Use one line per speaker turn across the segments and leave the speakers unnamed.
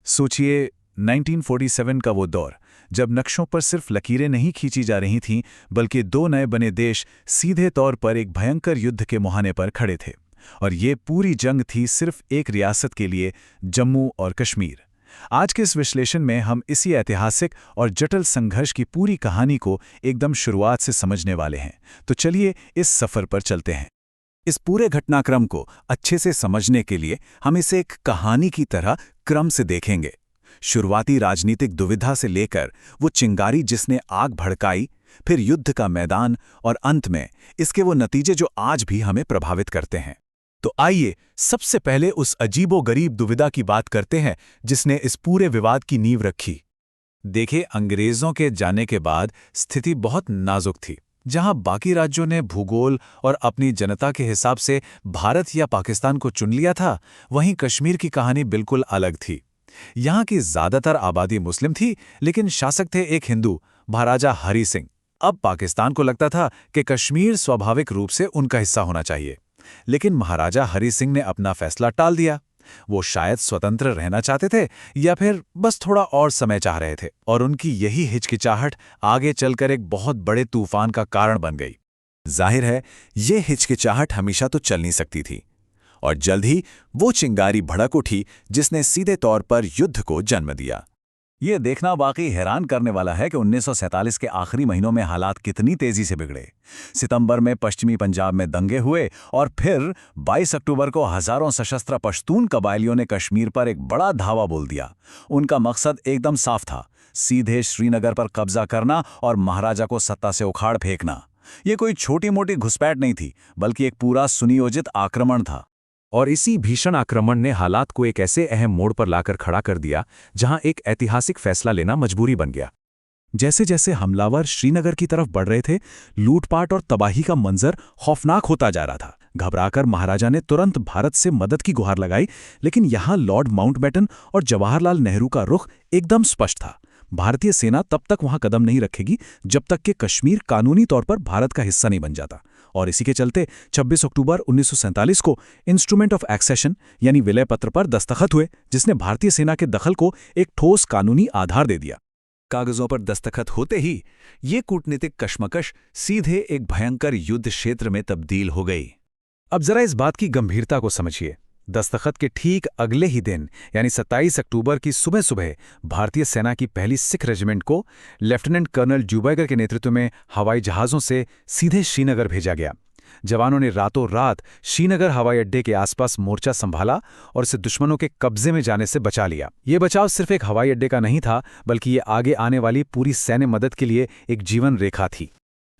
सोचिए 1947 का वो दौर, जब नक्शों पर सिर्फ लकीरें नहीं खींची जा रही थीं, बल्कि दो नए बने देश सीधे तौर पर एक भयंकर युद्ध के मुहाने पर खड़े थे। और ये पूरी जंग थी सिर्फ एक रियासत के लिए, जम्मू और कश्मीर। आज के इस विश्लेषण में हम इसी ऐतिहासिक और जटिल संघर्ष की पूरी कहानी को एकदम शुरुआत से समझने वाले हैं। तो चलिए इस सफर पर चलते हैं। इस पूरे घटनाक्रम को अच्छे से समझने के लिए हम इसे एक कहानी की तरह क्रम से देखेंगे। शुरुआती राजनीतिक दुविधा से लेकर वो चिंगारी जिसने आग भड़काई, फिर युद्ध का मैदान और अंत में इसके वो नतीजे जो आज भी हमें प्रभावित करते हैं। तो आइए सबसे पहले उस अजीबोगरीब दुविधा की बात करते हैं जिसने इस पूरे विवाद की नींव रखी। देखिए, अंग्रेजों के जाने के बाद स्थिति बहुत नाजुक थी। जहां बाकी राज्यों ने भूगोल और अपनी जनता के हिसाब से भारत या पाकिस्तान को चुन लिया था, वहीं कश्मीर की कहानी बिल्कुल अलग थी। यहाँ की ज्यादातर आबादी मुस्लिम थी, लेकिन शासक थे एक हिंदू, महाराजा हरि सिंह। अब पाकिस्तान को लगता था कि कश्मीर स्वाभाविक रूप से उनका हिस्सा होना चाहिए, लेकिन महाराजा हरि सिंह ने अपना फैसला टाल दिया। वो शायद स्वतंत्र रहना चाहते थे या फिर बस थोड़ा और समय चाह रहे थे, और उनकी यही हिचकिचाहट आगे चलकर एक बहुत बड़े तूफान का कारण बन गई। जाहिर है, ये हिचकिचाहट हमेशा तो चल नहीं सकती थी, और जल्द ही वो चिंगारी भड़क उठी जिसने सीधे तौर पर युद्ध को जन्म दिया। ये देखना वाकई हैरान करने वाला है कि 1947 के आखिरी महीनों में हालात कितनी तेजी से बिगड़े। सितंबर में पश्चिमी पंजाब में दंगे हुए, और फिर 22 अक्टूबर को हजारों सशस्त्र पश्तून कबायलियों ने कश्मीर पर एक बड़ा धावा बोल दिया। उनका मकसद एकदम साफ था, सीधे श्रीनगर पर कब्जा करना और महाराजा को सत्ता से उखाड़ फेंकना। ये कोई छोटी मोटी घुसपैठ नहीं थी, बल्कि एक पूरा सुनियोजित आक्रमण था। और इसी भीषण आक्रमण ने हालात को एक ऐसे अहम मोड़ पर लाकर खड़ा कर दिया जहां एक ऐतिहासिक फैसला लेना मजबूरी बन गया। जैसे जैसे हमलावर श्रीनगर की तरफ बढ़ रहे थे, लूटपाट और तबाही का मंजर खौफनाक होता जा रहा था। घबराकर महाराजा ने तुरंत भारत से मदद की गुहार लगाई, लेकिन यहां लॉर्ड माउंटबेटन और जवाहरलाल नेहरू का रुख एकदम स्पष्ट था। भारतीय सेना तब तक वहां कदम नहीं रखेगी जब तक कि कश्मीर कानूनी तौर पर भारत का हिस्सा नहीं बन जाता। और इसी के चलते 26 अक्टूबर 1947 को इंस्ट्रूमेंट ऑफ एक्सेशन यानी विलय पत्र पर दस्तखत हुए, जिसने भारतीय सेना के दखल को एक ठोस कानूनी आधार दे दिया। कागजों पर दस्तखत होते ही ये कूटनीतिक कशमकश सीधे एक भयंकर युद्ध क्षेत्र में तब्दील हो गई। अब जरा इस बात की गंभीरता को समझिए। दस्तखत के ठीक अगले ही दिन यानी 27 अक्टूबर की सुबह सुबह भारतीय सेना की पहली सिख रेजिमेंट को लेफ्टिनेंट कर्नल जुबैगर के नेतृत्व में हवाई जहाज़ों से सीधे श्रीनगर भेजा गया। जवानों ने रातों रात श्रीनगर हवाई अड्डे के आसपास मोर्चा संभाला और इसे दुश्मनों के कब्जे में जाने से बचा लिया। ये बचाव सिर्फ एक हवाई अड्डे का नहीं था, बल्कि ये आगे आने वाली पूरी सैन्य मदद के लिए एक जीवन रेखा थी।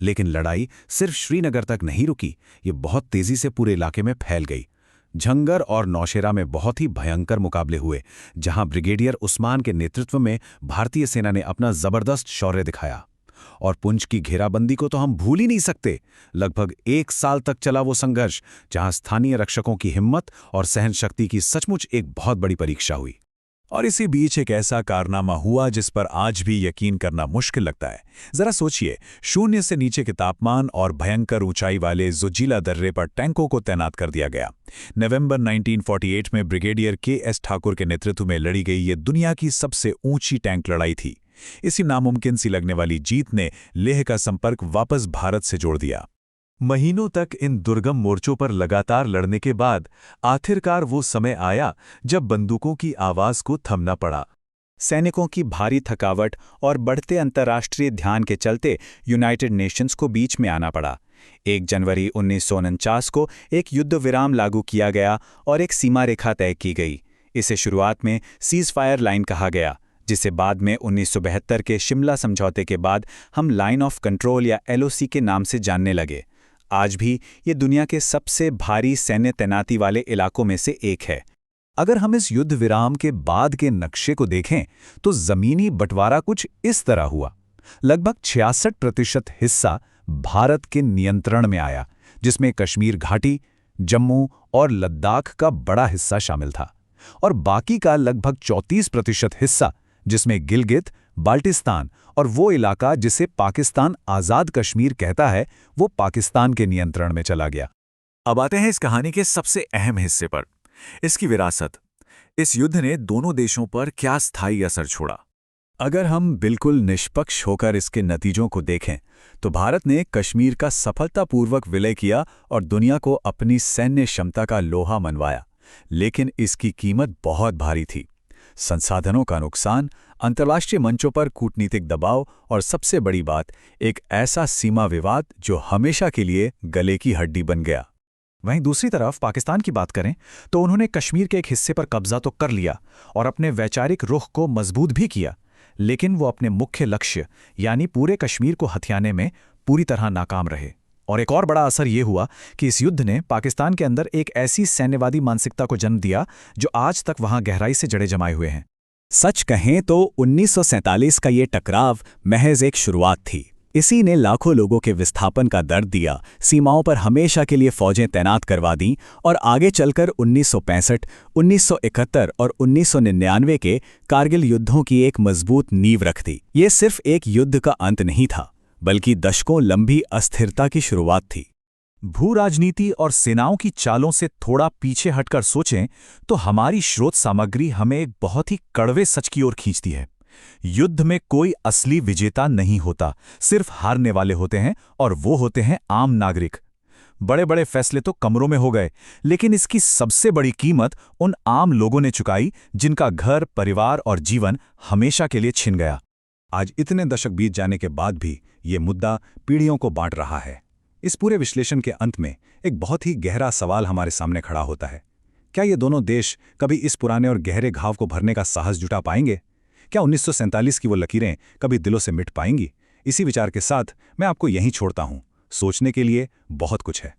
लेकिन लड़ाई सिर्फ श्रीनगर तक नहीं रुकी, ये बहुत तेजी से पूरे इलाके में फैल गई। झंगर और नौशेरा में बहुत ही भयंकर मुकाबले हुए, जहां ब्रिगेडियर उस्मान के नेतृत्व में भारतीय सेना ने अपना जबरदस्त शौर्य दिखाया। और पुंछ की घेराबंदी को तो हम भूल ही नहीं सकते। लगभग 1 साल तक चला वो संघर्ष, जहां स्थानीय रक्षकों की हिम्मत और सहनशक्ति की सचमुच एक बहुत बड़ी परीक्षा हुई। और इसी बीच एक ऐसा कारनामा हुआ जिस पर आज भी यकीन करना मुश्किल लगता है। जरा सोचिए, 0 से नीचे के तापमान और भयंकर ऊंचाई वाले जोजिला दर्रे पर टैंकों को तैनात कर दिया गया। नवंबर 1948 में ब्रिगेडियर के.एस. ठाकुर के नेतृत्व में लड़ी गई ये दुनिया की सबसे ऊंची टैंक लड़ाई थी। इसी नामुमकिन सी लगने वाली जीत ने लेह का संपर्क वापस भारत से जोड़ दिया। महीनों तक इन दुर्गम मोर्चों पर लगातार लड़ने के बाद आखिरकार वो समय आया जब बंदूकों की आवाज को थमना पड़ा। सैनिकों की भारी थकावट और बढ़ते अंतर्राष्ट्रीय ध्यान के चलते यूनाइटेड नेशंस को बीच में आना पड़ा। 1 जनवरी 1949 को एक युद्ध विराम लागू किया गया और एक सीमा रेखा तय की गई। इसे शुरुआत में सीज फायर लाइन कहा गया, जिसे बाद में 1972 के शिमला समझौते के बाद हम लाइन ऑफ कंट्रोल या LOC के नाम से जानने लगे। आज भी ये दुनिया के सबसे भारी सैन्य तैनाती वाले इलाकों में से एक है। अगर हम इस युद्ध विराम के बाद के नक्शे को देखें तो जमीनी बंटवारा कुछ इस तरह हुआ। लगभग 66% हिस्सा भारत के नियंत्रण में आया, जिसमें कश्मीर घाटी, जम्मू और लद्दाख का बड़ा हिस्सा शामिल था। और बाकी का लगभग 34% हिस्सा, जिसमें गिलगित, बाल्टिस्तान और वो इलाका जिसे पाकिस्तान आज़ाद कश्मीर कहता है, वो पाकिस्तान के नियंत्रण में चला गया। अब आते हैं इस कहानी के सबसे अहम हिस्से पर, इसकी विरासत। इस युद्ध ने दोनों देशों पर क्या स्थायी असर छोड़ा? अगर हम बिल्कुल निष्पक्ष होकर इसके नतीजों को देखें, तो भारत ने कश्मीर का सफलतापूर्वक विलय किया और दुनिया को अपनी सैन्य क्षमता का लोहा मनवाया। लेकिन इसकी कीमत बहुत भारी थी। संसाधनों का नुकसान, अंतर्राष्ट्रीय मंचों पर कूटनीतिक दबाव और सबसे बड़ी बात, एक ऐसा सीमा विवाद जो हमेशा के लिए गले की हड्डी बन गया।
वहीं दूसरी तरफ पाकिस्तान की बात करें तो उन्होंने कश्मीर के एक हिस्से पर कब्जा तो कर लिया और अपने वैचारिक रुख को मजबूत भी किया, लेकिन वो अपने मुख्य लक्ष्य यानी पूरे कश्मीर को हथियाने में पूरी तरह नाकाम रहे। और एक और बड़ा असर ये हुआ कि इस युद्ध ने पाकिस्तान के अंदर एक ऐसी सैन्यवादी मानसिकता को जन्म दिया जो आज तक वहां गहराई से जड़े जमाए हुए हैं।
सच कहें तो 1947 का ये टकराव महज एक शुरुआत थी। इसी ने लाखों लोगों के विस्थापन का दर्द दिया, सीमाओं पर हमेशा के लिए फौजें तैनात करवा दी और आगे चलकर 1965, 1971 और 1999 के कारगिल युद्धों की एक मजबूत नींव रख दी। ये सिर्फ एक युद्ध का अंत नहीं था, बल्कि दशकों लंबी अस्थिरता की शुरुआत थी।
भू राजनीति और सेनाओं की चालों से थोड़ा पीछे हटकर सोचें तो हमारी स्रोत सामग्री हमें एक बहुत ही कड़वे सच की ओर खींचती है। युद्ध में कोई असली विजेता नहीं होता, सिर्फ हारने वाले होते हैं, और वो होते हैं आम नागरिक। बड़े बड़े फैसले तो कमरों में हो गए, लेकिन इसकी सबसे बड़ी कीमत उन आम लोगों ने चुकाई जिनका घर, परिवार और जीवन हमेशा के लिए छिन गया।
आज इतने दशक बीत जाने के बाद भी ये मुद्दा पीढ़ियों को बांट रहा है। इस पूरे विश्लेषण के अंत में एक बहुत ही गहरा सवाल हमारे सामने खड़ा होता है। क्या ये दोनों देश कभी इस पुराने और गहरे घाव को भरने का साहस जुटा पाएंगे? क्या 1947 की वो लकीरें कभी दिलों से मिट पाएंगी? इसी विचार के साथ मैं आपको यहीं छोड़ता हूं। सोचने के लिए बहुत कुछ है।